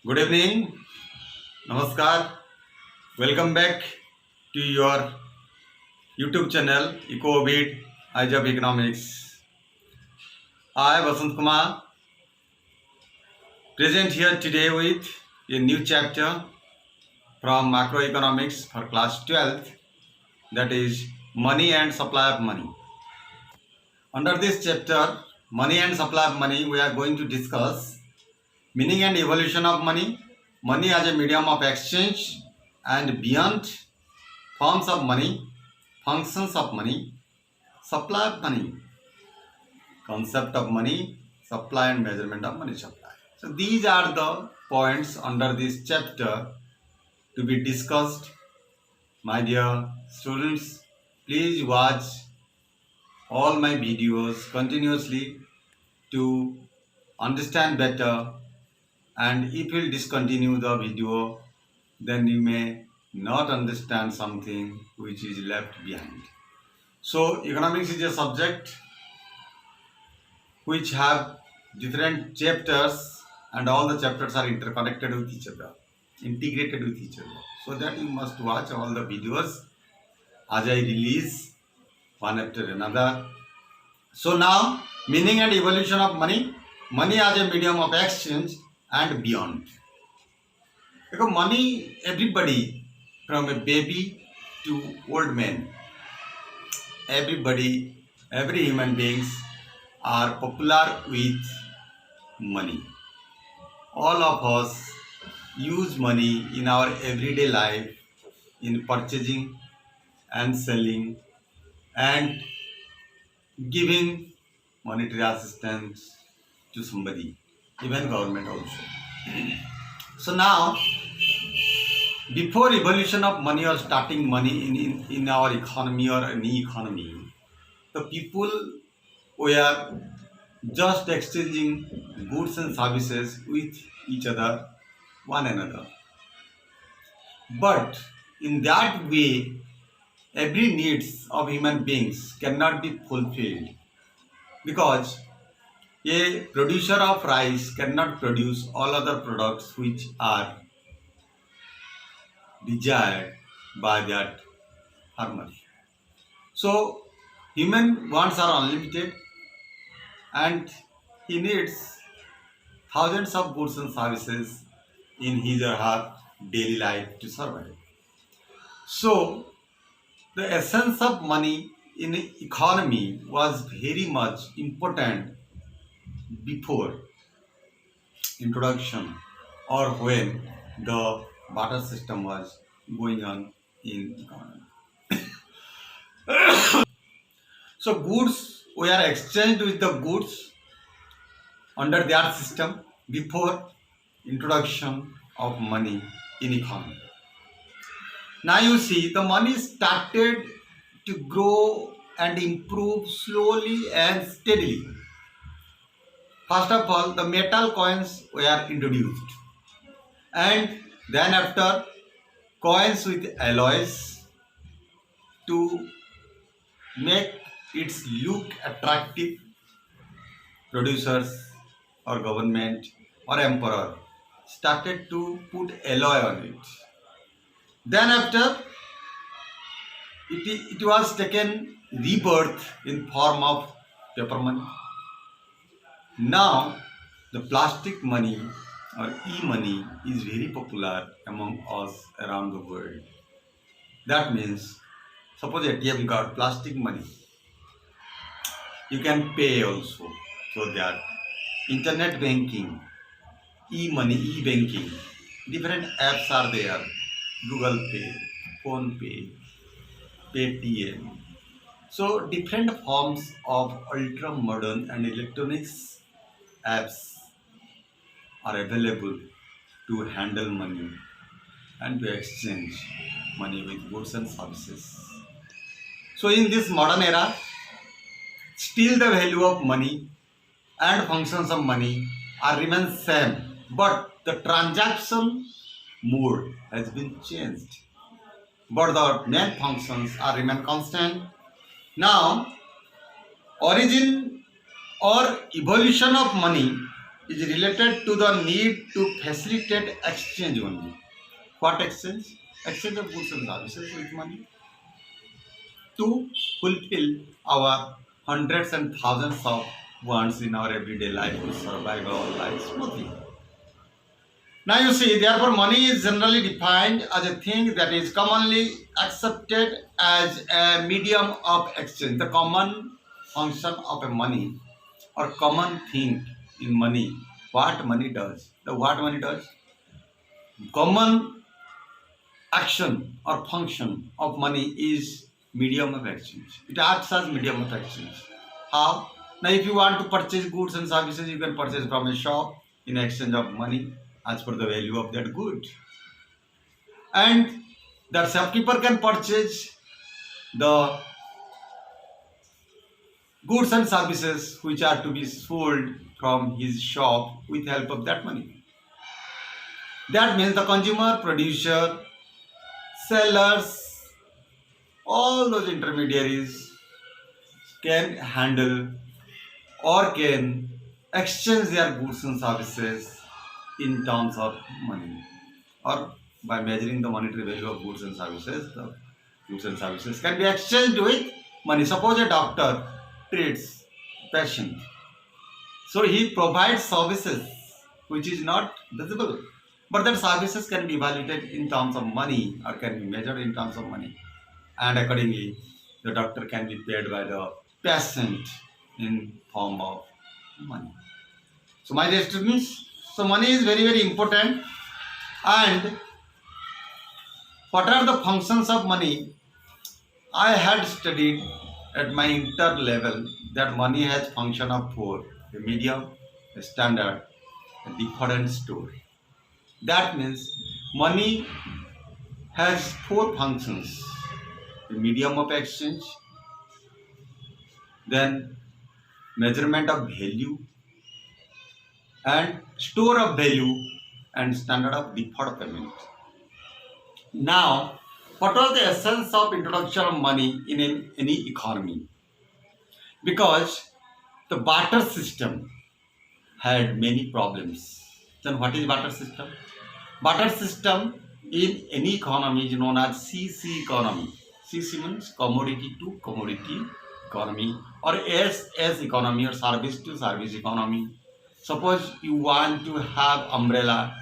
Good evening, Namaskar. Welcome back to your YouTube channel EcoBit Eyes of Economics. I, Vasant Kumar, present here today with a new chapter from Macroeconomics for class 12th, that is Money and Supply of Money. Under this chapter, Money and Supply of Money, we are going to discuss meaning and evolution of money, money as a medium of exchange and beyond, forms of money, functions of money, supply of money, concept of money, supply and measurement of money supply. So these are the points under this chapter to be discussed. My dear students, please watch all my videos continuously to understand better, and if you discontinue the video, then you may not understand something which is left behind. So economics is a subject which have different chapters, and all the chapters are interconnected with each other, integrated with each other. So that you must watch all the videos as I release one after another. So now, meaning and evolution of money, money as a medium of exchange and beyond. Because money, everybody from a baby to old man, everybody, every human beings are popular with money. All of us use money in our everyday life in purchasing and selling and giving monetary assistance to somebody, even government also. So now, before evolution of money or starting money in our economy or any economy, the people were just exchanging goods and services with each other, one another. But in that way, every needs of human beings cannot be fulfilled, because a producer of rice cannot produce all other products which are desired by that farmer. So human wants are unlimited, and he needs thousands of goods and services in his or her daily life to survive. So the essence of money in economy was very much important before introduction or when the barter system was going on in economy. So goods were exchanged with the goods under their system before introduction of money in economy. Now you see the money started to grow and improve slowly and steadily. First of all, the metal coins were introduced, and then after, coins with alloys to make its look attractive. Producers or government or emperor started to put alloy on it. Then after, it was taken rebirth in form of paper money. Now the plastic money or e-money is very popular among us around the world. That means, suppose ATM card, plastic money, you can pay also. So that internet banking, e-money, e-banking, different apps are there. Google Pay, Phone Pay, Paytm. So different forms of ultra modern and electronics apps are available to handle money and to exchange money with goods and services. So in this modern era, still the value of money and functions of money are remain same, but the transaction mode has been changed, but the main functions are remain constant. Now, origin or evolution of money is related to the need to facilitate exchange only. What exchange? Exchange of goods and services with money to fulfill our hundreds and thousands of wants in our everyday life to survive our life smoothly. Now you see, therefore, money is generally defined as a thing that is commonly accepted as a medium of exchange. The common function of a money or common thing in money, what money does. The what money does? Common action or function of money is medium of exchange. It acts as medium of exchange. How? Now, if you want to purchase goods and services, you can purchase from a shop in exchange of money as per the value of that good. And the shopkeeper can purchase the goods and services which are to be sold from his shop with help of that money. That means the consumer, producer, sellers, all those intermediaries can handle or can exchange their goods and services in terms of money, or by measuring the monetary value of goods and services, the goods and services can be exchanged with money. Suppose a doctor treats patient, so he provides services which is not visible, but that services can be evaluated in terms of money or can be measured in terms of money, and accordingly the doctor can be paid by the patient in form of money. So my dear students, so money is very very important. And what are the functions of money? I had studied at my inter level that money has function of four: a medium, a standard, a different store. That means money has four functions: a medium of exchange, then measurement of value, and store of value, and standard of deferred payment. Now, what was the essence of introduction of money in any economy? Because the barter system had many problems. Then what is barter system? Barter system in any economy is known as CC economy. CC means commodity to commodity economy, or SS economy, or service to service economy. Suppose you want to have umbrella.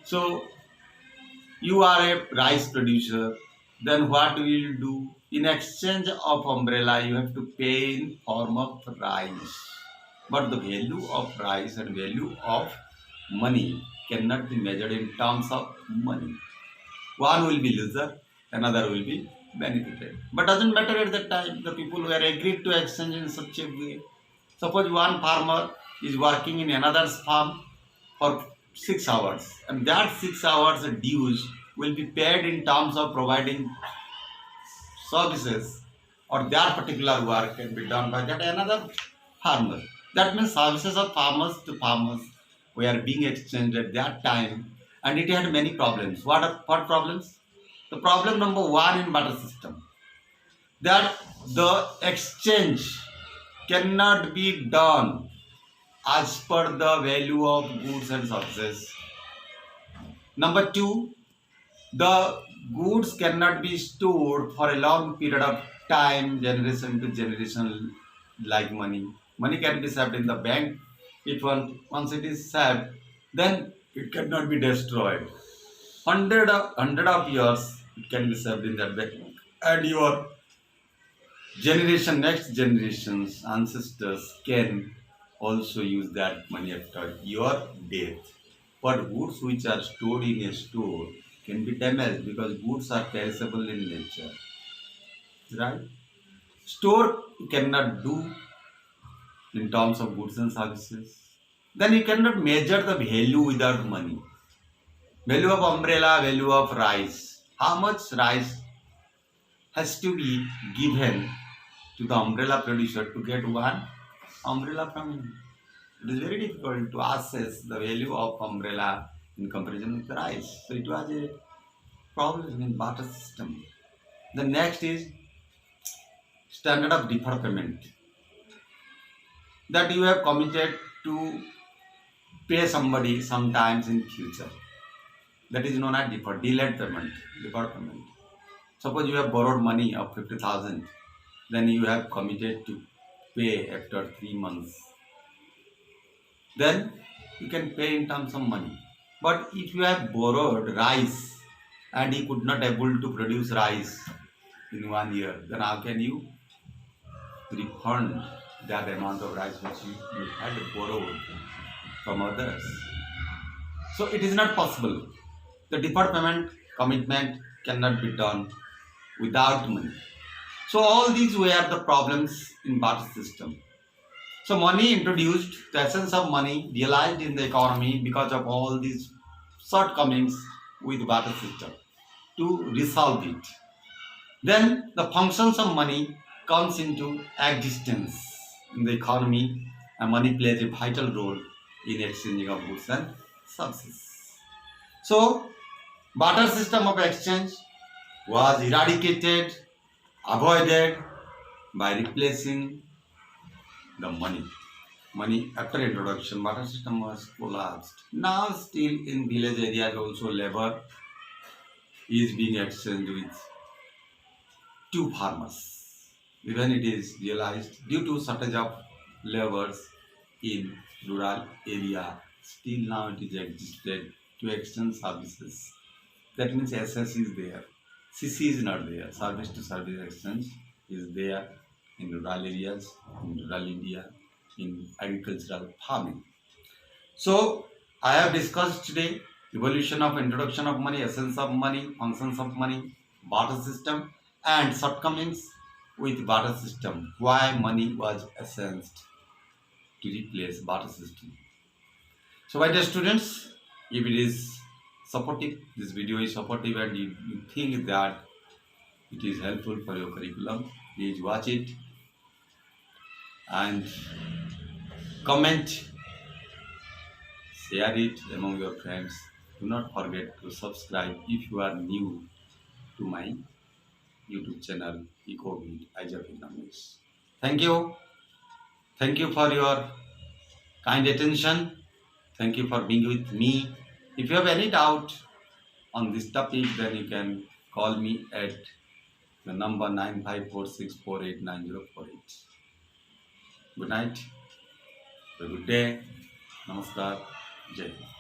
So you are a rice producer, then what will you do? In exchange of umbrella, you have to pay in form of rice. But the value of rice and value of money cannot be measured in terms of money. One will be loser, another will be benefited. But doesn't matter at that time. The people were agreed to exchange in such a way. Suppose one farmer is working in another's farm for 6 hours, and that 6 hours dues will be paid in terms of providing services, or that particular work can be done by that another farmer. That means services of farmers to farmers were being exchanged at that time, and it had many problems. What problems? The problem number one in barter system, that the exchange cannot be done as per the value of goods and services. Number two, the goods cannot be stored for a long period of time, generation to generation, like money. Money can be saved in the bank. If once it is saved, then it cannot be destroyed. Hundred of years it can be saved in that bank, and your generation, next generations, ancestors can also use that money after your death. But goods which are stored in a store can be damaged because goods are perishable in nature. Right? Store you cannot do in terms of goods and services. Then you cannot measure the value without money. Value of umbrella, value of rice. How much rice has to be given to the umbrella producer to get one umbrella from him? It is very difficult to assess the value of umbrella in comparison with the rice. So it was a problem in barter system. The next is standard of deferred payment. That you have committed to pay somebody sometimes in future. That is known as delayed payment. Deferred payment. Suppose you have borrowed money of 50,000, then you have committed to pay after 3 months. Then you can pay in terms of money. But if you have borrowed rice and you could not able to produce rice in 1 year, then how can you refund that amount of rice which you had borrowed from others? So it is not possible. The deferred payment commitment cannot be done without money. So all these were the problems in barter system. So money introduced, the essence of money realized in the economy because of all these shortcomings with barter system to resolve it. Then the functions of money comes into existence in the economy, and money plays a vital role in exchanging of goods and services. So barter system of exchange was eradicated, avoided by replacing the money. Money after introduction, barter system was collapsed. Now still in village areas also labor is being exchanged with two farmers. Even it is realized due to shortage of laborers in rural area, still now it is existed to exchange services. That means SS is there. CC is not there. Service to service exchange is there in rural areas, in rural India, in agricultural farming. So I have discussed today evolution of introduction of money, essence of money, functions of money, barter system, and shortcomings with barter system. Why money was essenced to replace barter system. So my dear students, if it is supportive, this video is supportive and you think that it is helpful for your curriculum, please watch it and comment, share it among your friends. Do not forget to subscribe if you are new to my YouTube channel EcoVid Isaac Economics. Thank you. Thank you for your kind attention. Thank you for being with me. If you have any doubt on this topic, then you can call me at the number 9546489048. Good night. Have a good day. Namaskar. Jai Hind.